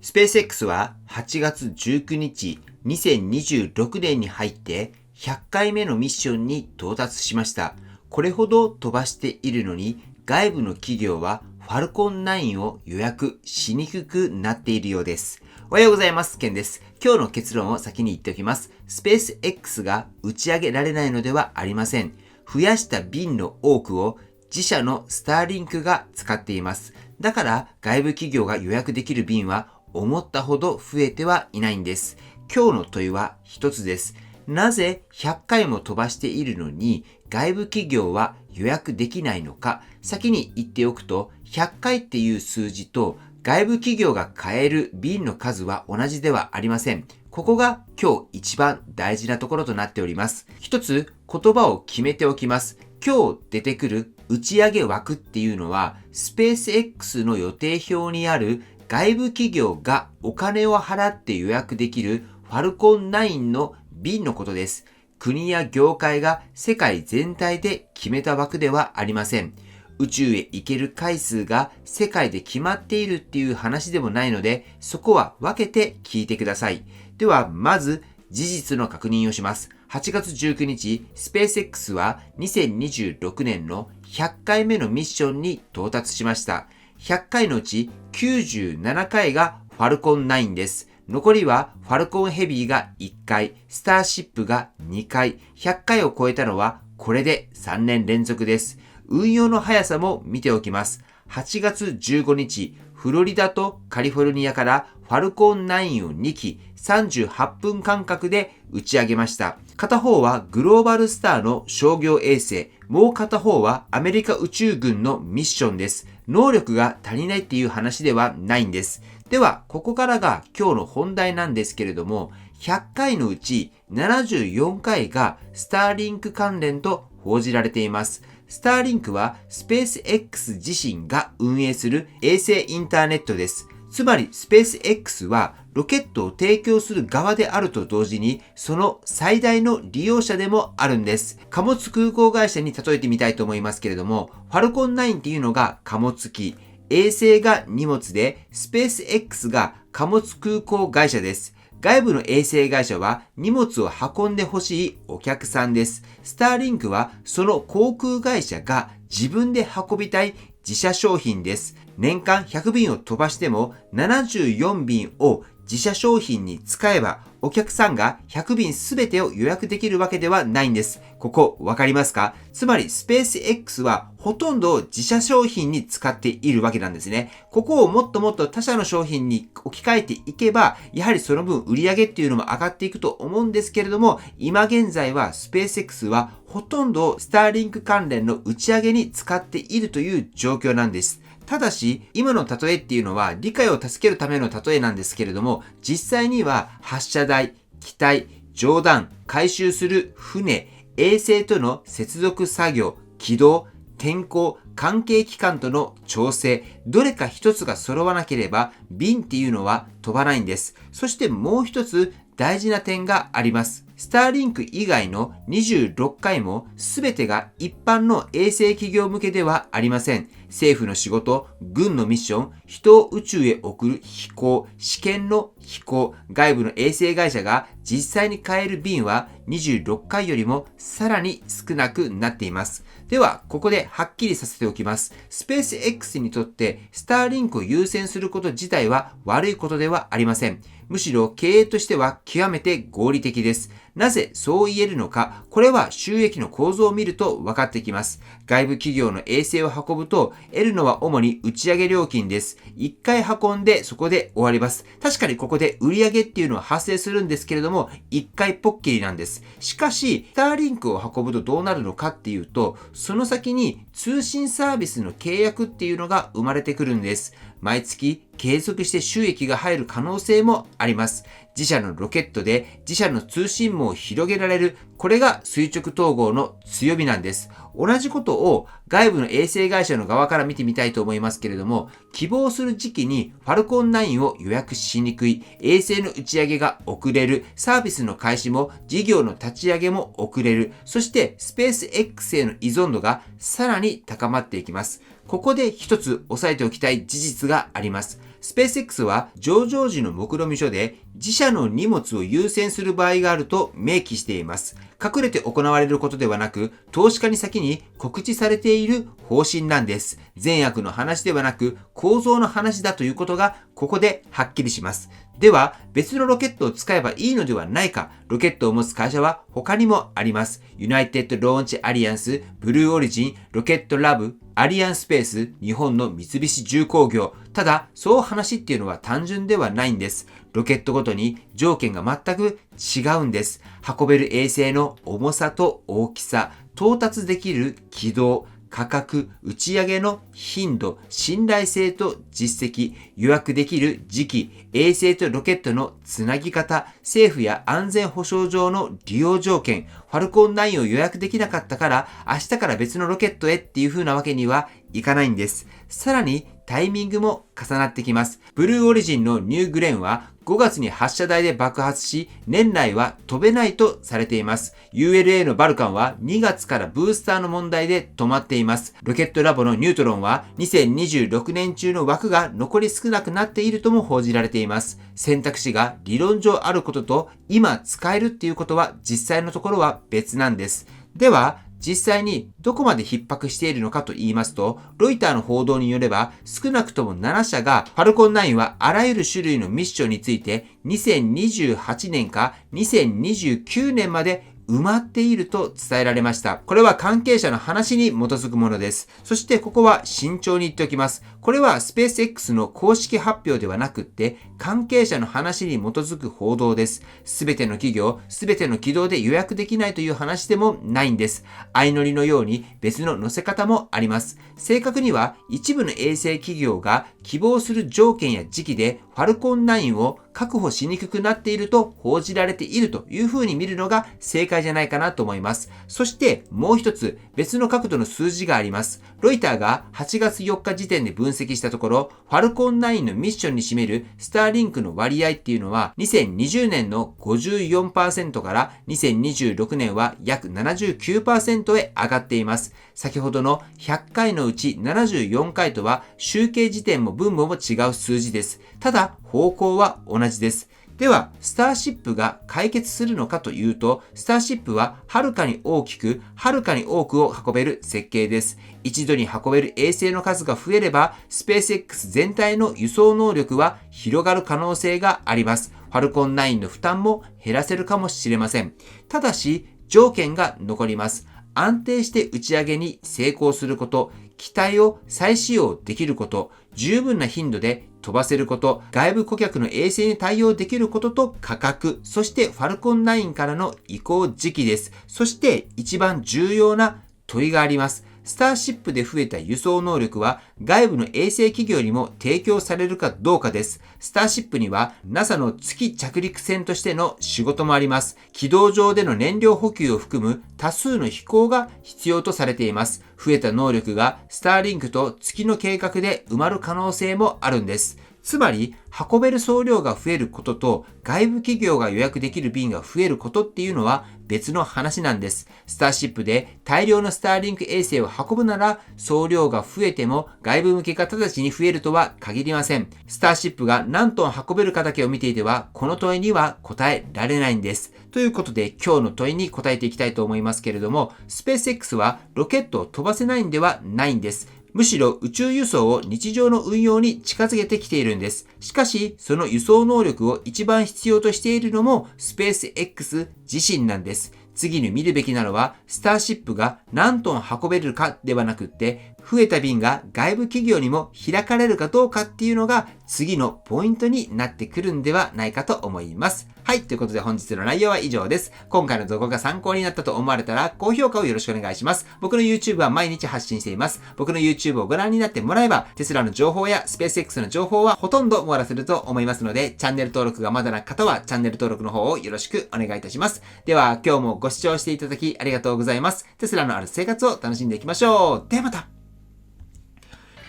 スペース X は8月19日、2026年に入って100回目のミッションに到達しました。これほど飛ばしているのに、外部の企業はファルコン9を予約しにくくなっているようです。おはようございます。ケンです。今日の結論を先に言っておきます。スペース X が打ち上げられないのではありません。増やした便の多くを自社のスターリンクが使っています。だから外部企業が予約できる便は思ったほど増えてはいないんです。今日の問いは一つです。なぜ100回も飛ばしているのに外部企業は予約できないのか。先に言っておくと、100回っていう数字と外部企業が買える便の数は同じではありません。ここが今日一番大事なところとなっております。一つ言葉を決めておきます。今日出てくる打ち上げ枠っていうのは、スペース X の予定表にある外部企業がお金を払って予約できるファルコン9の便のことです。国や業界が世界全体で決めた枠ではありません。宇宙へ行ける回数が世界で決まっているっていう話でもないので、そこは分けて聞いてください。では、まず事実の確認をします。8月19日、スペース X は2026年の100回目のミッションに到達しました。100回のうち97回がファルコン9です。残りはファルコンヘビーが1回、スターシップが2回、100回を超えたのはこれで3年連続です。運用の速さも見ておきます。8月15日、フロリダとカリフォルニアからファルコン9を2機38分間隔で打ち上げました。片方はグローバルスターの商業衛星、もう片方はアメリカ宇宙軍のミッションです。能力が足りないっていう話ではないんです。では、ここからが今日の本題なんですけれども、100回のうち74回がスターリンク関連と報じられています。スターリンクはスペース X 自身が運営する衛星インターネットです。つまりスペース X はロケットを提供する側であると同時にその最大の利用者でもあるんです。貨物空港会社に例えてみたいと思いますけれども、ファルコン9っていうのが貨物機、衛星が荷物でスペース X が貨物空港会社です。外部の衛星会社は荷物を運んでほしいお客さんです。スターリンクはその航空会社が自分で運びたい自社商品です。年間100便を飛ばしても74便を自社商品に使えばお客さんが100便すべてを予約できるわけではないんです。ここわかりますか？つまりスペース X はほとんどを自社商品に使っているわけなんですね。ここをもっともっと他社の商品に置き換えていけば、やはりその分売り上げっていうのも上がっていくと思うんですけれども、今現在はスペース X はほとんどスターリンク関連の打ち上げに使っているという状況なんです。ただし、今の例えっていうのは理解を助けるための例えなんですけれども、実際には発射台、機体、上段、回収する船、衛星との接続作業、軌道、天候、関係機関との調整、どれか一つが揃わなければ、便っていうのは飛ばないんです。そしてもう一つ大事な点があります。スターリンク以外の26回も全てが一般の衛星企業向けではありません。政府の仕事、軍のミッション、人を宇宙へ送る飛行、試験の飛行、外部の衛星会社が実際に買える便は26回よりもさらに少なくなっています。では、ここではっきりさせておきます。スペース X にとってスターリンクを優先すること自体は悪いことではありません。むしろ経営としては極めて合理的です。なぜそう言えるのか、これは収益の構造を見ると分かってきます。外部企業の衛星を運ぶと得るのは主に打ち上げ料金です。1回運んでそこで終わります。確かにここで売上っていうのは発生するんですけれども、1回ポッキリなんです。しかし、スターリンクを運ぶとどうなるのかっていうと、その先に通信サービスの契約っていうのが生まれてくるんです。毎月継続して収益が入る可能性もあります。自社のロケットで自社の通信網を広げられる、これが垂直統合の強みなんです。同じことを外部の衛星会社の側から見てみたいと思いますけれども、希望する時期にファルコン9を予約しにくい、衛星の打ち上げが遅れる、サービスの開始も事業の立ち上げも遅れる、そしてスペース X への依存度がさらに高まっていきます。ここで一つ押さえておきたい事実があります。スペース X は上場時の目論見書で自社の荷物を優先する場合があると明記しています。隠れて行われることではなく、投資家に先に告知されている方針なんです。善悪の話ではなく、構造の話だということがここではっきりします。では、別のロケットを使えばいいのではないか。ロケットを持つ会社は他にもあります。ユナイテッド・ローンチ・アリアンス、ブルーオリジン、ロケット・ラブ、アリアンスペース、日本の三菱重工業。ただ、そう話っていうのは単純ではないんです。ロケットごとに条件が全く違うんです。運べる衛星の重さと大きさ、到達できる軌道、価格、打ち上げの頻度、信頼性と実績、予約できる時期、衛星とロケットのつなぎ方、政府や安全保障上の利用条件、ファルコン9を予約できなかったから明日から別のロケットへっていう風なわけにはいかないんです。さらにタイミングも重なってきます。ブルーオリジンのニューグレンは5月に発射台で爆発し、年内は飛べないとされています。ULA のバルカンは2月からブースターの問題で止まっています。ロケットラボのニュートロンは2026年中の枠が残り少なくなっているとも報じられています。選択肢が理論上あることと今使えるっていうことは実際のところは別なんです。では、実際にどこまで逼迫しているのかと言いますと、ロイターの報道によれば少なくとも7社がファルコン9はあらゆる種類のミッションについて2028年か2029年まで埋まっていると伝えられました。これは関係者の話に基づくものです。そしてここは慎重に言っておきます。これはスペース X の公式発表ではなくって関係者の話に基づく報道です。すべての企業、すべての軌道で予約できないという話でもないんです。相乗りのように別の載せ方もあります。正確には一部の衛星企業が希望する条件や時期でファルコン9を確保しにくくなっていると報じられているというふうに見るのが正解じゃないかなと思います。そしてもう一つ別の角度の数字があります。ロイターが8月4日時点で分析したところ、ファルコン9のミッションに占めるスターリンクの割合っていうのは2020年の 54% から2026年は約 79% へ上がっています。先ほどの100回のうち74回とは集計時点も分母も違う数字です。ただ方向は同じです。では、スターシップが解決するのかというと、スターシップははるかに大きく、はるかに多くを運べる設計です。一度に運べる衛星の数が増えれば、スペース X 全体の輸送能力は広がる可能性があります。ファルコン9の負担も減らせるかもしれません。ただし、条件が残ります。安定して打ち上げに成功すること、機体を再使用できること、十分な頻度で飛ばせること、外部顧客の衛星に対応できることと価格、そしてファルコン9からの移行時期です。そして一番重要な問いがあります。スターシップで増えた輸送能力は外部の衛星企業にも提供されるかどうかです。スターシップには NASA の月着陸船としての仕事もあります。軌道上での燃料補給を含む多数の飛行が必要とされています。増えた能力がスターリンクと月の計画で埋まる可能性もあるんです。つまり、運べる総量が増えることと外部企業が予約できる便が増えることっていうのは別の話なんです。スターシップで大量のスターリンク衛星を運ぶなら総量が増えても外部向けが直ちに増えるとは限りません。スターシップが何トン運べるかだけを見ていてはこの問いには答えられないんです。ということで今日の問いに答えていきたいと思いますけれども、スペース X はロケットを飛ばせないんではないんです。むしろ宇宙輸送を日常の運用に近づけてきているんです。しかし、その輸送能力を一番必要としているのもスペース X 自身なんです。次に見るべきなのは、スターシップが何トン運べるかではなくって、増えた便が外部企業にも開かれるかどうかっていうのが次のポイントになってくるんではないかと思います。はい。ということで本日の内容は以上です。今回の動画が参考になったと思われたら高評価をよろしくお願いします。僕の YouTube は毎日発信しています。僕の YouTube をご覧になってもらえば、テスラの情報やスペース X の情報はほとんど網羅すると思いますので、チャンネル登録がまだな方はチャンネル登録の方をよろしくお願いいたします。では今日もご視聴していただきありがとうございます。テスラのある生活を楽しんでいきましょう。ではまた。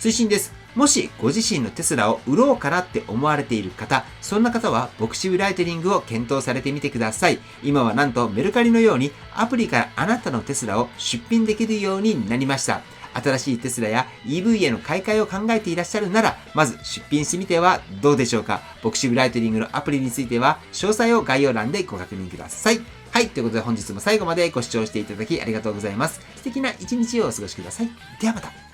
推進です。もしご自身のテスラを売ろうかなって思われている方、そんな方はボクシブライテリングを検討されてみてください。今はなんとメルカリのようにアプリからあなたのテスラを出品できるようになりました。新しいテスラや EV への買い替えを考えていらっしゃるなら、まず出品してみてはどうでしょうか。ボクシブライトニングのアプリについては、詳細を概要欄でご確認ください。はい、ということで本日も最後までご視聴していただきありがとうございます。素敵な一日をお過ごしください。ではまた。